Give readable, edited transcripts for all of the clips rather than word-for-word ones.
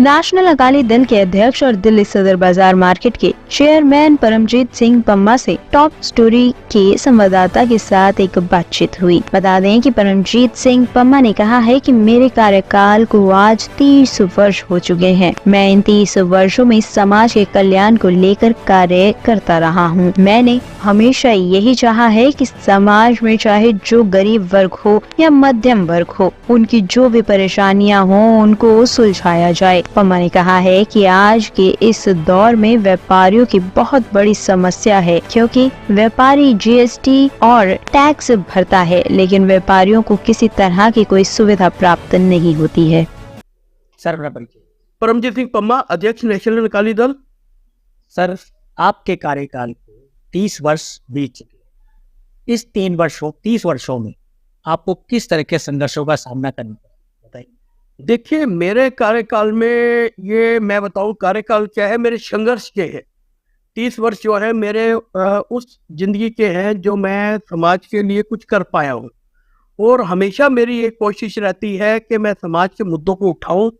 National Akali Dal के अध्यक्ष और दिल्ली सदर बाजार मार्केट के चेयरमैन परमजीत सिंह पम्मा से टॉप स्टोरी के संवाददाता के साथ एक बातचीत हुई। बता दें कि परमजीत सिंह पम्मा ने कहा है कि मेरे कार्यकाल को आज 30 वर्ष हो चुके हैं। मैं इन 30 वर्षों में समाज के कल्याण को लेकर कार्य करता रहा हूँ। मैंने हमेशा यही चाहा है कि समाज में चाहे जो गरीब वर्ग हो या मध्यम वर्ग हो, उनकी जो भी परेशानियां हो उनको सुलझाया जाए। पम्मा ने कहा है कि आज के इस दौर में व्यापारियों की बहुत बड़ी समस्या है, क्योंकि व्यापारी जीएसटी और टैक्स भरता है, लेकिन व्यापारियों को किसी तरह की कोई सुविधा प्राप्त नहीं होती है। सर परमजीत सिंह पम्मा, अध्यक्ष नेशनल अकाली दल। सर, आपके कार्यकाल को 30 वर्ष बीत चुके। इस 30 वर्षों में आपको किस तरह के संघर्षों का सामना करना पड़ा, बताइए। देखिए, मेरे कार्यकाल में ये मैं बताऊं कार्यकाल क्या है, मेरे संघर्ष के हैं। 30 वर्ष जो है मेरे उस जिंदगी के हैं जो मैं समाज के लिए कुछ कर पाया हूँ। और हमेशा मेरी ये कोशिश रहती है कि मैं समाज के मुद्दों को उठाऊं,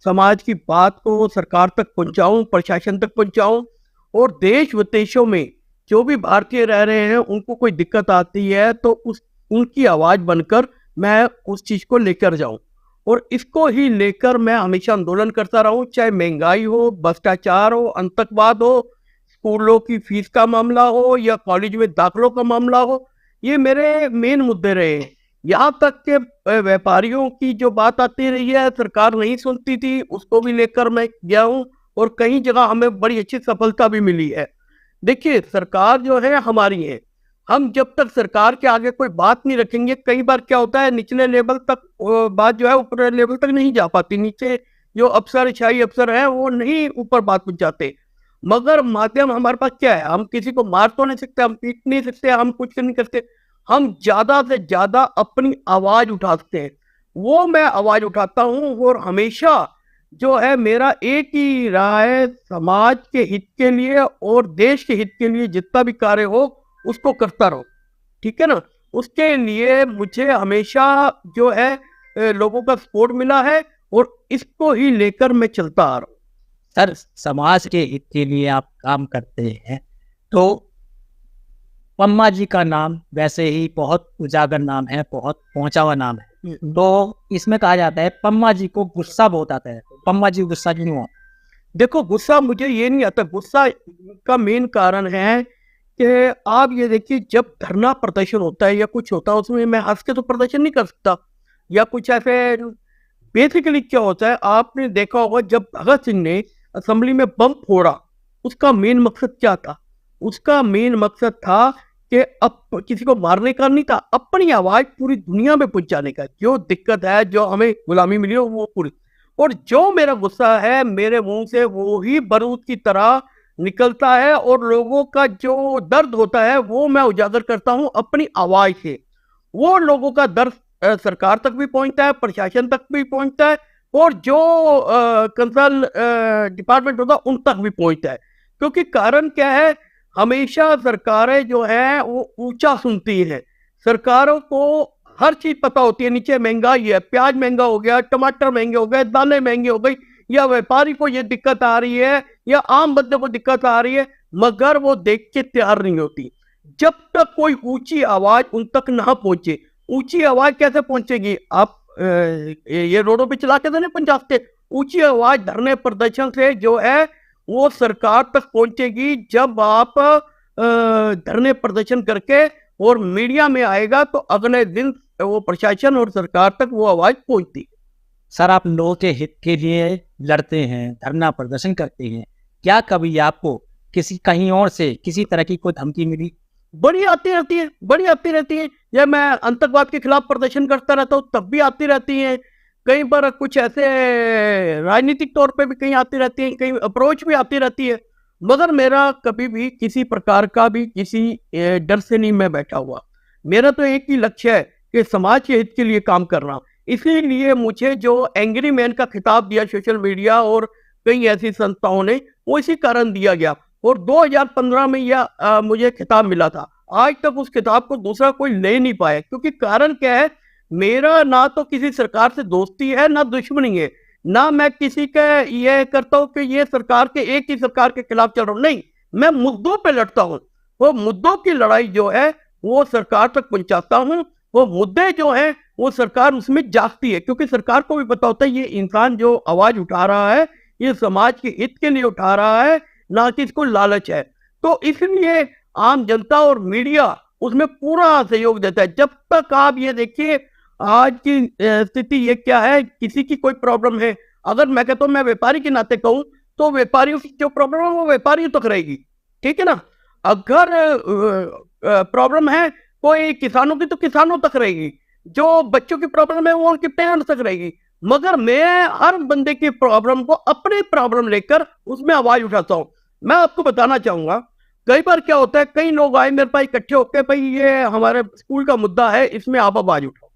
समाज की बात को सरकार तक पहुंचाऊं, प्रशासन तक पहुंचाऊं, और देश विदेशों में जो भी भारतीय रह रहे हैं उनको कोई दिक्कत आती है तो उनकी आवाज़ बनकर मैं उस चीज़ को लेकर जाऊं। और इसको ही लेकर मैं हमेशा आंदोलन करता रहूं, चाहे महंगाई हो, भ्रष्टाचार हो, आतंकवाद हो, स्कूलों की फीस का मामला हो या कॉलेज में दाखिलों का मामला हो। ये मेरे मेन मुद्दे रहे हैं। यहाँ तक के व्यापारियों की जो बात आती रही है, सरकार नहीं सुनती थी, उसको भी लेकर मैं गया हूँ और कई जगह हमें बड़ी अच्छी सफलता भी मिली है। देखिए, सरकार जो है हमारी है, हम जब तक सरकार के आगे कोई बात नहीं रखेंगे, कई बार क्या होता है निचले लेवल तक बात जो है ऊपर लेवल तक नहीं जा पाती। नीचे जो अफसर शाही अफसर हैं वो नहीं ऊपर बात पहुंचाते। मगर माध्यम हमारे पास क्या है, हम किसी को मार तो नहीं सकते, हम पीट नहीं सकते, हम कुछ नहीं करते, हम ज्यादा से ज्यादा अपनी आवाज उठा सकते हैं। वो मैं आवाज उठाता हूँ और हमेशा जो है मेरा एक ही रहा है, समाज के हित के लिए और देश के हित के लिए जितना भी कार्य हो उसको करता रहो, ठीक है ना। उसके लिए मुझे हमेशा जो है लोगों का सपोर्ट मिला है और इसको ही लेकर मैं चलता आ रहा हूँ। सर, समाज के हित के लिए आप काम करते हैं तो पम्मा जी का नाम वैसे ही बहुत उजागर नाम है, बहुत पहुंचा हुआ नाम है। तो इसमें कहा जाता है पम्मा जी को गुस्सा बहुत आता है। पम्मा जी गुस्सा क्यों हुआ? देखो, गुस्सा मुझे ये नहीं आता। गुस्सा का मेन कारण है कि आप ये देखिए, जब धरना प्रदर्शन होता है या कुछ होता है उसमें मैं हंस के तो प्रदर्शन नहीं कर सकता या कुछ ऐसे। बेसिकली क्या होता है, आपने देखा होगा जब भगत सिंह ने असेंबली में बम फोड़ा, उसका मेन मकसद क्या था? उसका मेन मकसद था कि अब किसी को मारने का नहीं था, अपनी आवाज पूरी दुनिया में पहुंचाने का। जो दिक्कत है, जो हमें गुलामी मिली हो वो पूरी। और जो मेरा गुस्सा है मेरे मुंह से वो ही बारूद की तरह निकलता है और लोगों का जो दर्द होता है वो मैं उजागर करता हूं अपनी आवाज से। वो लोगों का दर्द सरकार तक भी पहुंचता है, प्रशासन तक भी पहुंचता है और जो कंसर्न डिपार्टमेंट होता है उन तक भी पहुंचता है। क्योंकि कारण क्या है, हमेशा सरकारें जो है वो ऊंचा सुनती हैं। सरकारों को हर चीज पता होती है, नीचे महंगाई है, प्याज महंगा हो गया, टमाटर महंगे हो गए, दालें महंगी हो गई, या व्यापारी को ये दिक्कत आ रही है या आम बंदे को दिक्कत आ रही है, मगर वो देख के तैयार नहीं होती। जब तक कोई ऊंची आवाज उन तक ना पहुंचे। ऊंची आवाज कैसे पहुंचेगी? आप ये रोडों पे चला के तो नहीं पहुंचा सकते। ऊंची आवाज धरने प्रदर्शन से जो है वो सरकार तक पहुंचेगी जब आप धरने प्रदर्शन करके और मीडिया में आएगा तो अगले दिन वो प्रशासन और सरकार तक वो आवाज पहुंचती। सर, आप लोगों के हित के लिए लड़ते हैं, धरना प्रदर्शन करते हैं, क्या कभी आपको किसी कहीं और से किसी तरह की कोई धमकी मिली? बड़ी आती रहती है। जब मैं आतंकवाद के खिलाफ प्रदर्शन करता रहता हूँ तब भी आती रहती है। कई बार कुछ ऐसे राजनीतिक तौर पे भी कहीं आती रहती है, कहीं अप्रोच भी आती रहती है। मगर मेरा कभी भी किसी प्रकार का भी किसी डर से नहीं मैं बैठा हुआ। मेरा तो एक ही लक्ष्य है कि समाज के हित के लिए काम करना। इसीलिए मुझे जो एंग्री मैन का खिताब दिया सोशल मीडिया और कई ऐसी संस्थाओं ने, वो इसी कारण दिया गया। और 2015 में यह मुझे खिताब मिला था। आज तक उस खिताब को दूसरा कोई ले नहीं पाया। क्योंकि कारण क्या है, मेरा ना तो किसी सरकार से दोस्ती है ना दुश्मनी है। ना मैं किसी के ये करता हूँ कि ये सरकार के एक ही सरकार के खिलाफ चल रहा हूँ, नहीं, मैं मुद्दों पे लड़ता हूँ। वो मुद्दों की लड़ाई जो है वो सरकार तक पहुंचाता हूँ। वो मुद्दे जो है वो सरकार उसमें जागती है, क्योंकि सरकार को भी पता होता है ये इंसान जो आवाज उठा रहा है ये समाज के हित के लिए उठा रहा है, ना कि इसको लालच है। तो इसलिए आम जनता और मीडिया उसमें पूरा सहयोग देता है। जब तक आप ये देखिए आज की स्थिति ये क्या है, किसी की कोई प्रॉब्लम है, अगर मैं कहता हूँ, मैं व्यापारी के नाते कहूँ, तो व्यापारियों की जो प्रॉब्लम है वो व्यापारियों तक रहेगी, ठीक है ना। अगर प्रॉब्लम है कोई किसानों की तो किसानों तक रहेगी, जो बच्चों की प्रॉब्लम है वो उनके पेरेंट्स तक रहेगी। मगर मैं हर बंदे की प्रॉब्लम को अपनी प्रॉब्लम लेकर उसमें आवाज उठाता हूँ। मैं आपको बताना चाहूंगा, कई बार क्या होता है, कई लोग आए मेरे पास इकट्ठे होकर, भाई ये हमारे स्कूल का मुद्दा है, इसमें आप आवाज उठाओ।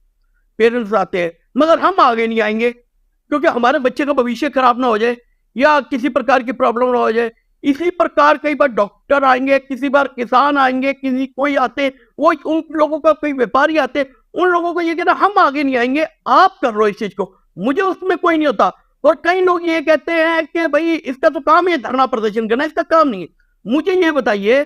पेरेंट्स आते हैं, मगर हम आगे नहीं आएंगे क्योंकि हमारे बच्चे का भविष्य खराब ना हो जाए या किसी प्रकार की प्रॉब्लम ना हो जाए। इसी प्रकार कई बार डॉक्टर आएंगे, किसी बार किसान आएंगे, किसी कोई आते, वो उन लोगों का कोई व्यापारी आते, उन लोगों को ये कहना हम आगे नहीं आएंगे, आप कर लो इस चीज को, मुझे उसमें कोई नहीं होता। और कई लोग ये कहते हैं कि भाई इसका तो काम है धरना प्रदर्शन करना, इसका काम नहीं है। मुझे ये बताइए,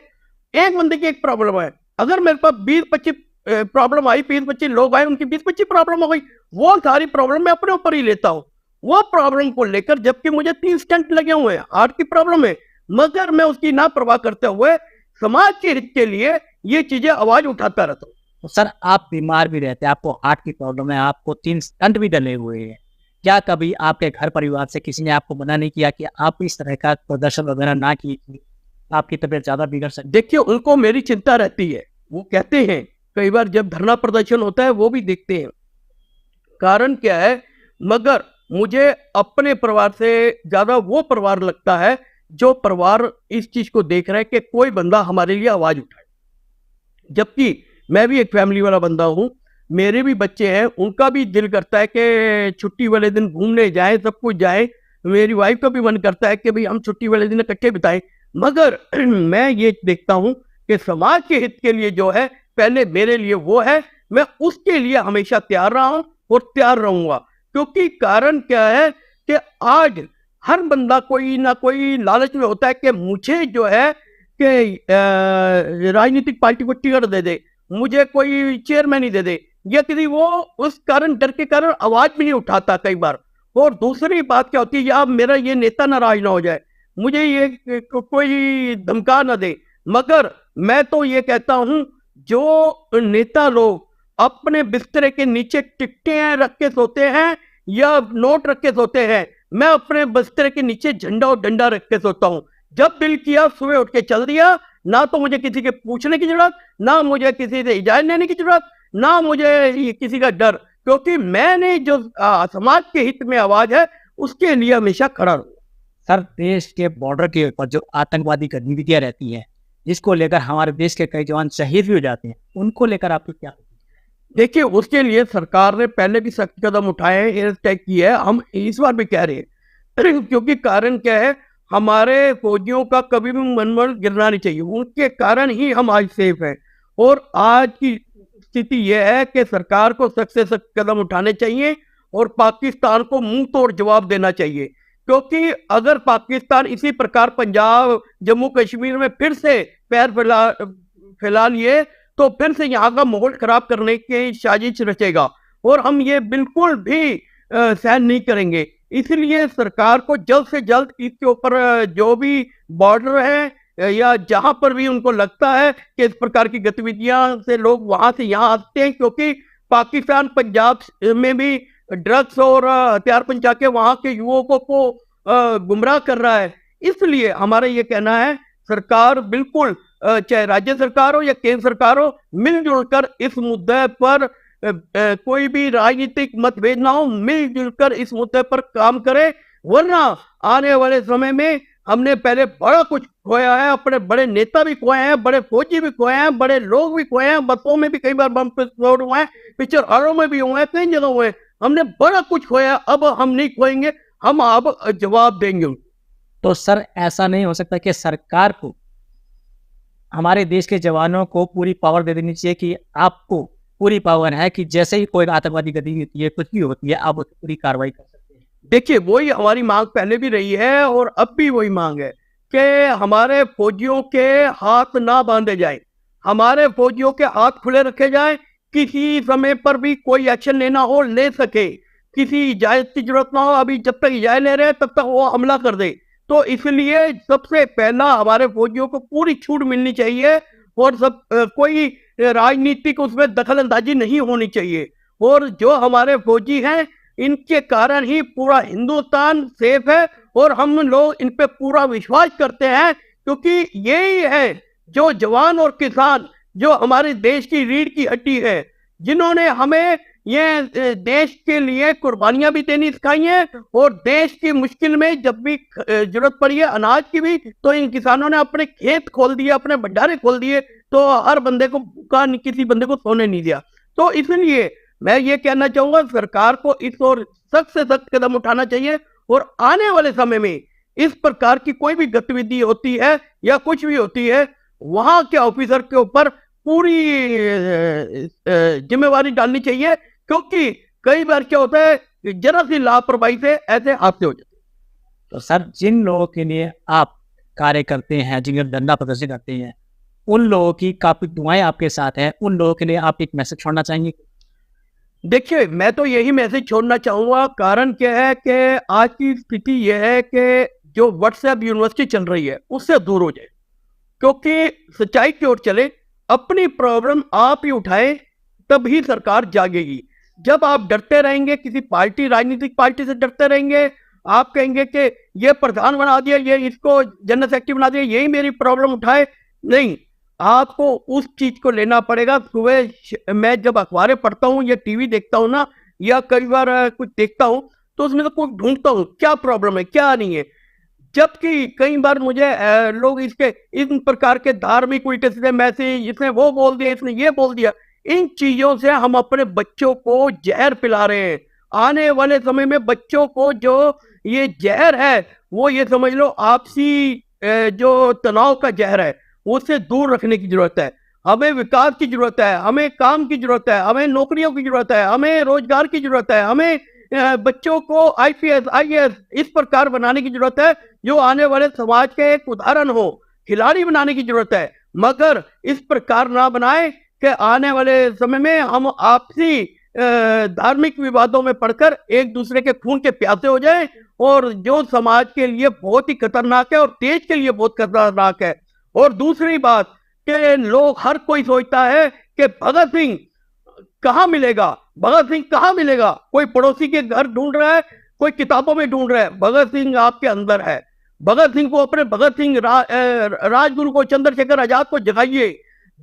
एक बंदे की एक प्रॉब्लम है, अगर मेरे पास 20-25 प्रॉब्लम आई, 20-25 लोग आए, उनकी 20-25 प्रॉब्लम हो गई, वो सारी प्रॉब्लम मैं अपने ऊपर ही लेता हूँ। वो प्रॉब्लम को लेकर, जबकि मुझे 3 स्टंट लगे हुए हैं, हार्ट की प्रॉब्लम है, मगर मैं उसकी ना परवाह करते हुए समाज के हित के लिए ये चीजें आवाज उठाता रहता हूँ। तो सर आप बीमार भी रहते हैं, आपको हार्ट की प्रॉब्लम है, आपको 3 स्टंट भी डले हुए हैं, क्या कभी आपके घर परिवार से किसी ने आपको मना नहीं किया कि आप इस तरह का प्रदर्शन वगैरह ना कीजिए, आपकी तबीयत ज्यादा बिगड़ सकती? देखिए, उनको मेरी चिंता रहती है, वो कहते हैं कई बार जब धरना प्रदर्शन होता है वो भी देखते हैं कारण क्या है, मगर मुझे अपने परिवार से ज्यादा वो परिवार लगता है जो परिवार इस चीज को देख रहा है कि कोई बंदा हमारे लिए आवाज उठाए। जबकि मैं भी एक फैमिली वाला बंदा हूँ, मेरे भी बच्चे हैं, उनका भी दिल करता है कि छुट्टी वाले दिन घूमने जाएं, सब कुछ जाएं। मेरी वाइफ का भी मन करता है कि भाई हम छुट्टी वाले दिन इकट्ठे बिताएं। मगर मैं ये देखता हूँ कि समाज के हित के लिए जो है पहले मेरे लिए वो है, मैं उसके लिए हमेशा तैयार रहा हूँ और तैयार रहूंगा। क्योंकि कारण क्या है कि आज हर बंदा कोई ना कोई लालच में होता है कि मुझे जो है कि राजनीतिक पार्टी को टिकट दे दे, मुझे कोई चेयरमैन ही दे दे, या किसी वो उस कारण डर के कारण आवाज भी नहीं उठाता कई बार। और दूसरी बात क्या होती है, या मेरा ये नेता नाराज ना हो जाए, मुझे ये कोई धमका ना दे। मगर मैं तो ये कहता हूं, जो नेता लोग अपने बिस्तरे के नीचे टिकटें रख के सोते हैं या नोट रख के सोते हैं, मैं अपने बिस्तरे के नीचे झंडा और डंडा रख के सोता हूं। जब दिल किया सुबह उठ के चल दिया, ना तो मुझे किसी के पूछने की जरूरत, ना मुझे किसी से इजाजत लेने की जरूरत, ना मुझे किसी का डर, क्योंकि मैंने जो समाज के हित में आवाज है उसके लिए हमेशा खड़ा रहूं। सर देश के बॉर्डर के ऊपर जो आतंकवादी गतिविधियां रहती हैं, जिसको लेकर हमारे देश के कई जवान शहीद भी हो जाते हैं, उनको लेकर आपकी क्या? देखिए, उसके लिए सरकार ने पहले भी सख्त कदम उठाए हैं, एयर स्ट्राइक की है, हम इस बार भी कह रहे हैं क्योंकि कारण क्या है, हमारे फौजियों का कभी भी मनोबल गिरना नहीं चाहिए, उनके कारण ही हम आज सेफ हैं। और आज की स्थिति यह है कि सरकार को सख्त से सख्त कदम उठाने चाहिए और पाकिस्तान को मुंह तोड़ जवाब देना चाहिए। क्योंकि अगर पाकिस्तान इसी प्रकार पंजाब जम्मू कश्मीर में फिर से पैर फैला लिए तो फिर से यहाँ का माहौल खराब करने की साजिश रचेगा, और हम ये बिल्कुल भी सहन नहीं करेंगे। इसलिए सरकार को जल्द से जल्द इसके ऊपर जो भी बॉर्डर है या जहां पर भी उनको लगता है कि इस प्रकार की गतिविधियां से लोग वहां से यहाँ आते हैं, क्योंकि पाकिस्तान पंजाब में भी ड्रग्स और हथियार पहुंचा के वहां के युवकों को गुमराह कर रहा है। इसलिए हमारा ये कहना है, सरकार बिल्कुल चाहे राज्य सरकार हो या केंद्र सरकार हो, मिलजुल कर इस मुद्दे पर कोई भी राजनीतिक मतभेद ना हो, मिलजुल कर इस मुद्दे पर काम करे। वरना आने वाले समय में हमने पहले बड़ा कुछ खोया है, अपने बड़े नेता भी खोए हैं, बड़े फौजी भी खोए हैं, बड़े लोग भी खोए हैं, बसों में भी कई बार बम विस्फोट हुए हैं, पिक्चर हॉलों में भी हुए हैं, कई जगह हुए हैं, हमने बड़ा कुछ खोया। अब हम नहीं खोएंगे, हम अब जवाब देंगे। तो सर ऐसा नहीं हो सकता कि सरकार को हमारे देश के जवानों को पूरी पावर दे देनी चाहिए कि आपको पूरी पावर है कि जैसे ही कोई आतंकवादी गतिविधि होती है, कुछ भी होती है, आप उस पूरी कार्रवाई कर सकते हैं? देखिए वही हमारी मांग पहले भी रही है और अब भी वही मांग है कि हमारे फौजियों के हाथ ना बांधे जाए, हमारे फौजियों के हाथ खुले रखे जाए, किसी समय पर भी कोई एक्शन लेना हो ले सके, किसी इजाजत की जरूरत ना हो, अभी जब तक इजाजत ले रहे हैं तब तक वो हमला कर दे। तो इसलिए सबसे पहला हमारे फौजियों को पूरी छूट मिलनी चाहिए और कोई राजनीतिक उसमें दखल अंदाजी नहीं होनी चाहिए। और जो हमारे फौजी हैं इनके कारण ही पूरा हिंदुस्तान सेफ है और हम लोग इन पे पूरा विश्वास करते हैं, क्योंकि यही है जो जवान और किसान जो हमारे देश की रीढ़ की हड्डी है, जिन्होंने हमें ये देश के लिए कुर्बानियां भी देनी सिखाई है और देश की मुश्किल में जब भी जरूरत पड़ी है अनाज की भी, तो इन किसानों ने अपने खेत खोल दिए, अपने भंडारे खोल दिए, तो हर बंदे को भूखा किसी बंदे को सोने नहीं दिया। तो इसलिए मैं ये कहना चाहूंगा सरकार को इस ओर सख्त से सख्त कदम उठाना चाहिए और आने वाले समय में इस प्रकार की कोई भी गतिविधि होती है या कुछ भी होती है, वहां के ऑफिसर के ऊपर पूरी जिम्मेवारी डालनी चाहिए, क्योंकि कई बार क्या होता है जरा सी लापरवाही से ऐसे हादसे हो जाते हैं। तो सर जिन लोगों के लिए आप कार्य करते हैं, जिन धरना प्रदर्शन करते हैं, उन लोगों की काफी दुआएं आपके साथ हैं, उन लोगों के लिए आप एक मैसेज छोड़ना चाहेंगे? देखिए मैं तो यही मैसेज छोड़ना चाहूंगा, कारण क्या है कि आज की स्थिति यह है कि जो व्हाट्सएप यूनिवर्सिटी चल रही है उससे दूर हो जाए, क्योंकि सच्चाई की ओर चले, अपनी प्रॉब्लम आप ही उठाए तब ही सरकार जागेगी। जब आप डरते रहेंगे किसी पार्टी राजनीतिक पार्टी से डरते रहेंगे, आप कहेंगे कि ये प्रधान बना दिया, ये इसको जनरल सेक्रेटरी बना दिया, यही मेरी प्रॉब्लम उठाए, नहीं, आपको उस चीज को लेना पड़ेगा। सुबह मैं जब अखबारें पढ़ता हूँ या टीवी देखता हूँ ना, या कई बार कुछ देखता हूँ, तो उसमें तो कोई ढूंढता हूँ क्या प्रॉब्लम है क्या नहीं है, जबकि कई बार मुझे लोग इसके इन प्रकार के धार्मिक उल्टे सीधे मैसेज, इसने वो बोल दिया, इसने ये बोल दिया, इन चीजों से हम अपने बच्चों को जहर पिला रहे हैं। आने वाले समय में बच्चों को जो ये जहर है वो ये समझ लो आपसी जो तनाव का जहर है उससे दूर रखने की जरूरत है। हमें विकास की जरूरत है, हमें काम की जरूरत है, हमें नौकरियों की जरूरत है, हमें रोजगार की जरूरत है, हमें बच्चों को आईपीएस आईएएस इस प्रकार बनाने की जरूरत है जो आने वाले समाज के एक उदाहरण हो, खिलाड़ी बनाने की जरूरत है। मगर इस प्रकार ना बनाए कि आने वाले समय में हम आपसी धार्मिक विवादों में पड़कर एक दूसरे के खून के प्यासे हो जाए, और जो समाज के लिए बहुत ही खतरनाक है और देश के लिए बहुत खतरनाक है। और दूसरी बात कि लोग हर कोई सोचता है कि भगत सिंह कहाँ मिलेगा, भगत सिंह कहाँ मिलेगा, कोई पड़ोसी के घर ढूंढ रहा है, कोई किताबों में ढूंढ रहा है, भगत सिंह आपके अंदर है। भगत सिंह को अपने भगत सिंह राजगुरु को, चंद्रशेखर आजाद को जगाइए।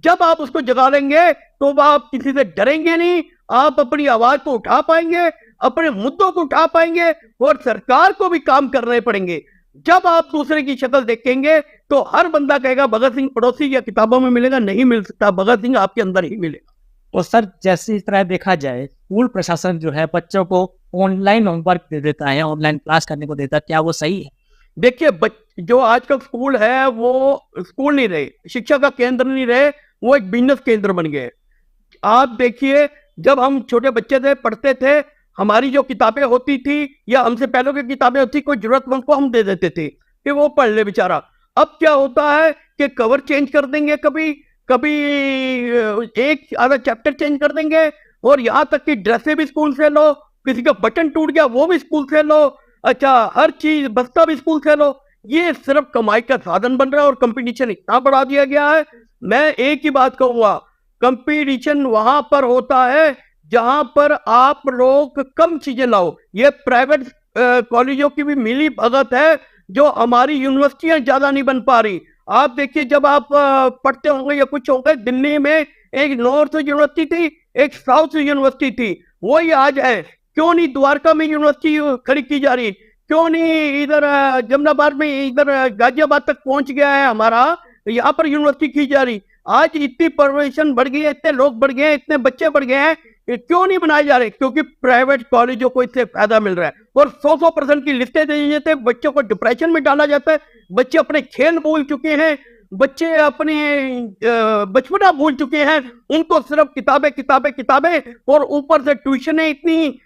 जब आप उसको जगा लेंगे तो आप किसी से डरेंगे नहीं, आप अपनी आवाज को उठा पाएंगे, अपने मुद्दों को उठा पाएंगे और सरकार को भी काम करने पड़ेंगे। जब आप दूसरे की शक्ल देखेंगे तो हर बंदा कहेगा भगत सिंह पड़ोसी या किताबों में मिलेगा, नहीं मिल सकता, भगत सिंह आपके अंदर ही मिलेगा। और सर जैसे इस तरह देखा जाए स्कूल प्रशासन जो है बच्चों को ऑनलाइन होमवर्क दे देता है, ऑनलाइन क्लास करने को देता है, क्या वो सही है? देखिए जो आजकल स्कूल है वो स्कूल नहीं रहे, शिक्षा का केंद्र नहीं रहे, वो एक बिजनेस केंद्र बन गए। आप देखिए जब हम छोटे बच्चे थे, पढ़ते थे, हमारी जो किताबें होती थी या हमसे पहले की किताबें होती, कोई जरूरतमंद को हम दे देते थे कि वो पढ़ ले बेचारा। अब क्या होता है कि कवर चेंज कर देंगे, कभी कभी एक आधा चैप्टर चेंज कर देंगे, और यहाँ तक कि ड्रेसें भी स्कूल से लो, किसी का बटन टूट गया वो भी स्कूल से लो, अच्छा हर चीज बस्ता भी स्कूल से लो। ये सिर्फ कमाई का साधन बन रहा है और कंपटीशन इतना बढ़ा दिया गया है। मैं एक ही बात कहूंगा, कंपटीशन वहां पर होता है जहां पर आप लोग कम चीजें लाओ। ये प्राइवेट कॉलेजों की भी मिली भगत है जो हमारी यूनिवर्सिटियां ज्यादा नहीं बन पा रही। आप देखिए जब आप पढ़ते होंगे या कुछ होंगे, दिल्ली में एक नॉर्थ यूनिवर्सिटी थी, एक साउथ यूनिवर्सिटी थी, वही आज है। क्यों नहीं द्वारका में यूनिवर्सिटी खड़ी की जा रही, क्यों नहीं इधर जमनाबाद में, इधर गाजियाबाद तक पहुंच गया है हमारा, यहाँ पर यूनिवर्सिटी की जा रही। आज इतनी पॉपुलेशन बढ़ गई है, इतने लोग बढ़ गए हैं, इतने बच्चे बढ़ गए हैं, क्यों नहीं बनाए जा रहे? क्योंकि प्राइवेट कॉलेजों को इससे फायदा मिल रहा है। और 100% की लिस्टें दे जाते हैं, बच्चों को डिप्रेशन में डाला जाता है, बच्चे अपने खेल भूल चुके हैं, बच्चे अपने बचपना भूल चुके हैं, उनको सिर्फ किताबें किताबें किताबें और ऊपर से ट्यूशनें इतनी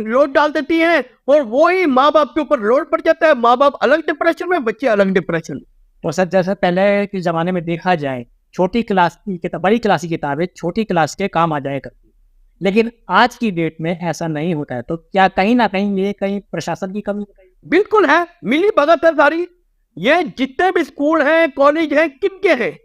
लोड डाल देती हैं और वो ही माँ बाप के ऊपर लोड पड़ जाता है। माँ बाप अलग डिप्रेशन में, बच्चे अलग डिप्रेशन में। तो सर जैसे पहले के ज़माने में देखा जाए छोटी क्लास की किताब, बड़ी क्लास की किताबें छोटी क्लास के काम आ जाया करती, लेकिन आज की डेट में ऐसा नहीं होता है। तो क्या कहीं ना कहीं ये कहीं प्रशासन की कमी है? बिल्कुल है, मिली भगत है सारी। ये जितने भी स्कूल हैं, कॉलेज हैं, किनके हैं?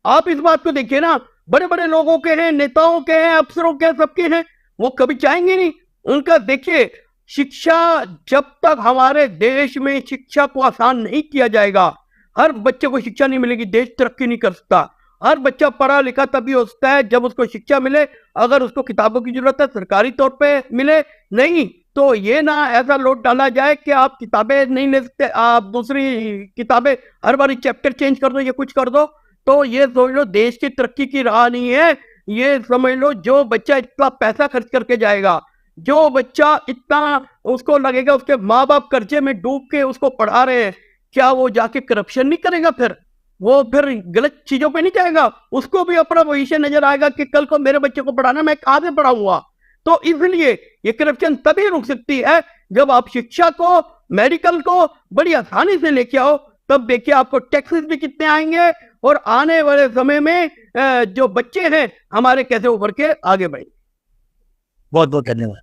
आप इस बात को देखिए ना, बड़े बड़े लोगों के हैं, नेताओं के हैं, अफसरों के हैं, सबके हैं। वो कभी चाहेंगे नहीं। उनका देखिए, शिक्षा जब तक हमारे देश में शिक्षा को आसान नहीं किया जाएगा, हर बच्चे को शिक्षा नहीं मिलेगी, देश तरक्की नहीं कर सकता। हर बच्चा पढ़ा लिखा तभी हो सकता है जब उसको शिक्षा मिले। अगर उसको किताबों की जरूरत है, सरकारी तौर पे मिले, नहीं तो ये ना ऐसा लोड डाला जाए कि आप किताबें नहीं ले सकते, आप दूसरी किताबें हर बार चैप्टर चेंज कर दो या कुछ कर दो। तो ये समझ लो देश की तरक्की की राह नहीं है। ये समझ लो जो बच्चा इतना पैसा खर्च करके जाएगा, जो बच्चा इतना उसको लगेगा उसके माँ बाप कर्जे में डूब के उसको पढ़ा रहे हैं, क्या वो जाके करप्शन नहीं करेगा? फिर वो फिर गलत चीजों पे नहीं जाएगा? उसको भी अपना भविष्य नजर आएगा कि कल को मेरे बच्चे को पढ़ाना, मैं कहाँ से पढ़ाऊंगा? तो इसलिए ये करप्शन तभी रुक सकती है जब आप शिक्षा को, मेडिकल को बड़ी आसानी से लेके आओ। तब देखिए आपको टैक्सेस भी कितने आएंगे और आने वाले समय में जो बच्चे हैं हमारे कैसे उभर के आगे बढ़ेंगे। बहुत बहुत धन्यवाद।